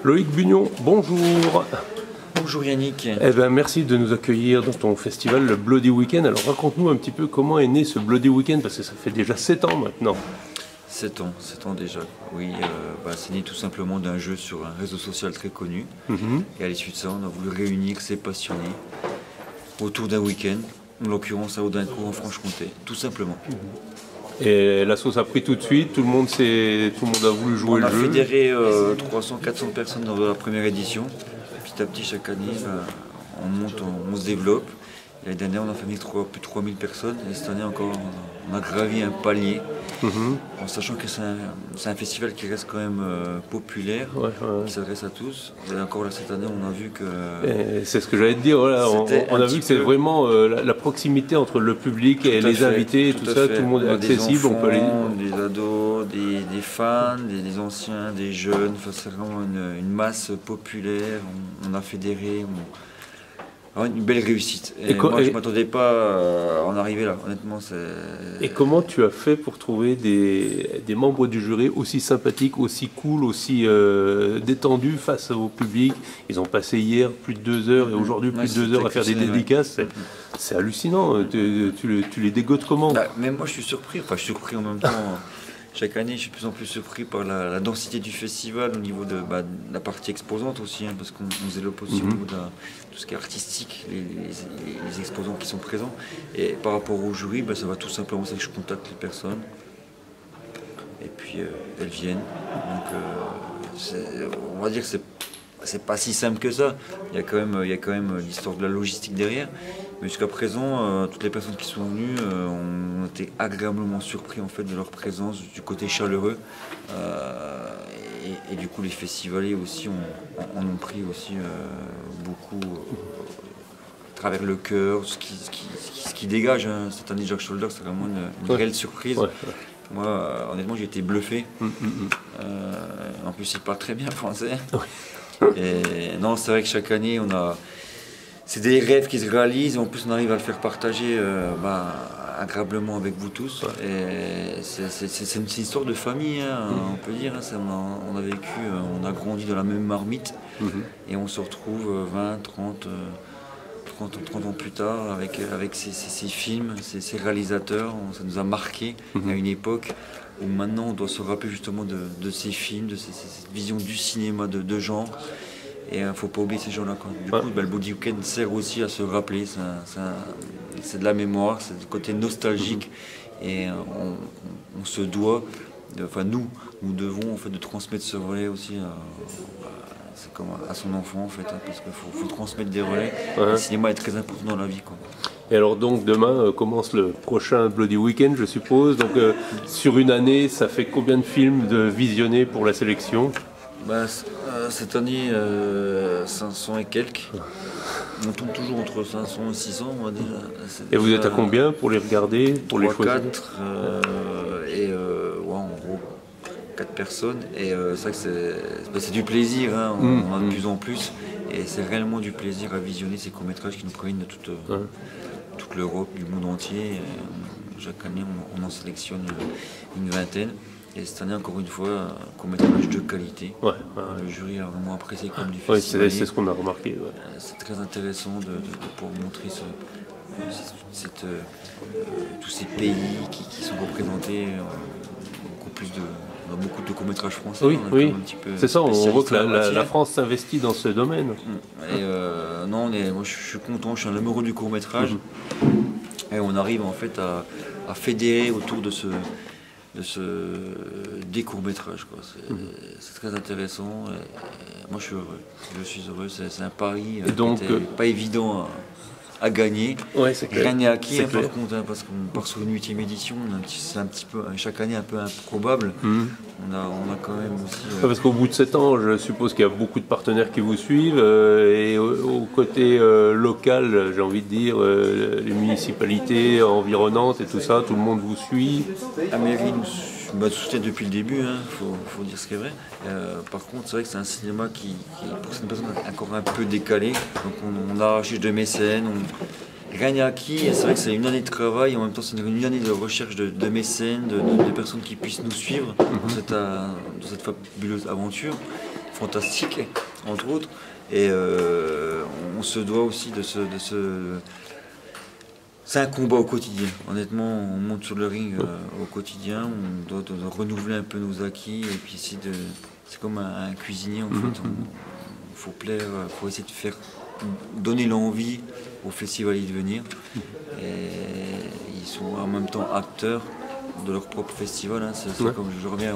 Loïc Bugnon, bonjour. Bonjour Yannick. Eh ben, merci de nous accueillir dans ton festival, le Bloody Weekend. Alors raconte-nous un petit peu comment est né ce Bloody Weekend, parce que ça fait déjà 7 ans maintenant. 7 ans déjà. Oui, c'est né tout simplement d'un jeu sur un réseau social très connu. Et à l'issue de ça, on a voulu réunir ces passionnés autour d'un week-end, en l'occurrence à Audincourt en Franche-Comté, tout simplement. Et la sauce a pris tout de suite, tout le monde a voulu jouer le jeu. On a fédéré 300-400 personnes dans la première édition. Petit à petit, chaque année, on se développe. L'année dernière, on a fait venir plus de 3000 personnes. Et cette année encore, on a gravi un palier. En sachant que c'est un festival qui reste quand même populaire, qui s'adresse à tous. Et encore là, cette année, on a vu que... C'est ce que j'allais te dire, voilà. On a vu que c'est vraiment la proximité entre le public et les invités, tout ça, tout le monde est accessible. Des enfants, des ados, des fans, des anciens, des jeunes. Enfin, c'est vraiment une masse populaire. On a fédéré... Une belle réussite. Moi, je ne m'attendais pas à en arriver là, honnêtement. Et comment tu as fait pour trouver des membres du jury aussi sympathiques, aussi cool, aussi détendus face au public? Ils ont passé hier plus de 2 heures et aujourd'hui plus de 2 heures à faire des dédicaces. C'est hallucinant. Tu les dégotes comment? Même moi, je suis surpris. Enfin, je suis surpris en même temps. Chaque année, je suis de plus en plus surpris par la densité du festival au niveau de la partie exposante aussi, parce qu'on se développe aussi au niveau de tout ce qui est artistique, les exposants qui sont présents. Et par rapport au jury, ça va tout simplement, c'est que je contacte les personnes et puis elles viennent. Donc on va dire que c'est pas si simple que ça. Il y a quand même l'histoire de la logistique derrière. Mais jusqu'à présent, toutes les personnes qui sont venues ont été agréablement surpris en fait de leur présence, du côté chaleureux. Et du coup, les festivaliers aussi en ont pris aussi beaucoup à travers le cœur, ce qui dégage. Cette année, Jack Shoulder, c'est vraiment une réelle surprise. Moi, honnêtement, j'ai été bluffé. En plus, il parle très bien français. Et non, c'est vrai que chaque année, c'est des rêves qui se réalisent, et en plus on arrive à le faire partager agréablement avec vous tous. Et c'est une histoire de famille, on peut dire. On a vécu, on a grandi dans la même marmite, et on se retrouve 20, 30 ans plus tard avec ces films, ces réalisateurs. Ça nous a marqué à une époque où maintenant on doit se rappeler justement de ces films, de cette vision du cinéma de genre. Et il ne faut pas oublier ces gens-là. Du coup, le Bloody Weekend sert aussi à se rappeler. C'est de la mémoire, c'est du côté nostalgique. Et on se doit, nous devons en fait, de transmettre ce relais aussi c'est comme à son enfant, en fait, parce qu'il faut transmettre des relais. Le cinéma est très important dans la vie. Et alors donc demain commence le prochain Bloody Weekend, je suppose. Donc sur une année, ça fait combien de films de visionnés pour la sélection? Cette année, 500 et quelques. On tourne toujours entre 500 et 600, on va dire. Et vous êtes à combien pour les regarder, pour les choisir? 4, en gros, 4 personnes. Et c'est vrai que c'est du plaisir, on en a de plus en plus. Et c'est réellement du plaisir à visionner ces courts-métrages qui nous proviennent de toute l'Europe, du monde entier. Et chaque année, on en sélectionne une vingtaine. Et cette année, encore une fois, court-métrage de qualité. Le jury a vraiment apprécié comme du festival. C'est ce qu'on a remarqué. C'est très intéressant de pouvoir montrer tous ces pays qui sont représentés. On a beaucoup de courts-métrages français. Oui. C'est ça, on voit que la France s'investit dans ce domaine. Et moi je suis content, je suis un amoureux du court-métrage. Et on arrive en fait à fédérer autour des courts-métrages. C'est très intéressant. Et moi je suis heureux. C'est un pari pas évident à gagner. Rien n'est acquis par contre, parce qu'on part sur une 8e édition, c'est un petit peu chaque année un peu improbable. On a quand même aussi. Parce qu'au bout de 7 ans, je suppose qu'il y a beaucoup de partenaires qui vous suivent, et au côté local, j'ai envie de dire, les municipalités environnantes et tout ça, tout le monde vous suit. La mairie nous soutient depuis le début, faut dire ce qui est vrai. Par contre, c'est vrai que c'est un cinéma qui pour certaines personnes, est encore un peu décalé. Donc on a recherche de mécènes, rien n'est acquis. Et c'est vrai que c'est une année de travail, en même temps c'est une année de recherche de mécènes, de personnes qui puissent nous suivre dans cette fabuleuse aventure. Il fantastique, entre autres. Et on se doit aussi de se... C'est un combat au quotidien. Honnêtement, on monte sur le ring au quotidien, on doit de renouveler un peu nos acquis. Et puis c'est comme un cuisinier, en fait. Il faut plaire, faut essayer de faire donner l'envie aux festivaliers de venir. Et ils sont en même temps acteurs de leur propre festival. Hein. C'est comme je reviens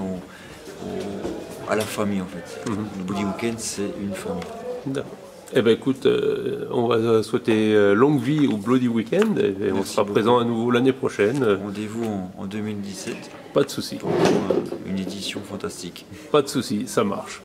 à la famille, en fait. Le Bloody Weekend, c'est une famille. D'accord. Eh bien écoute, on va souhaiter longue vie au Bloody Weekend et on sera présent à nouveau l'année prochaine. Rendez-vous en 2017. Pas de souci. Pour une édition fantastique. Pas de souci, ça marche.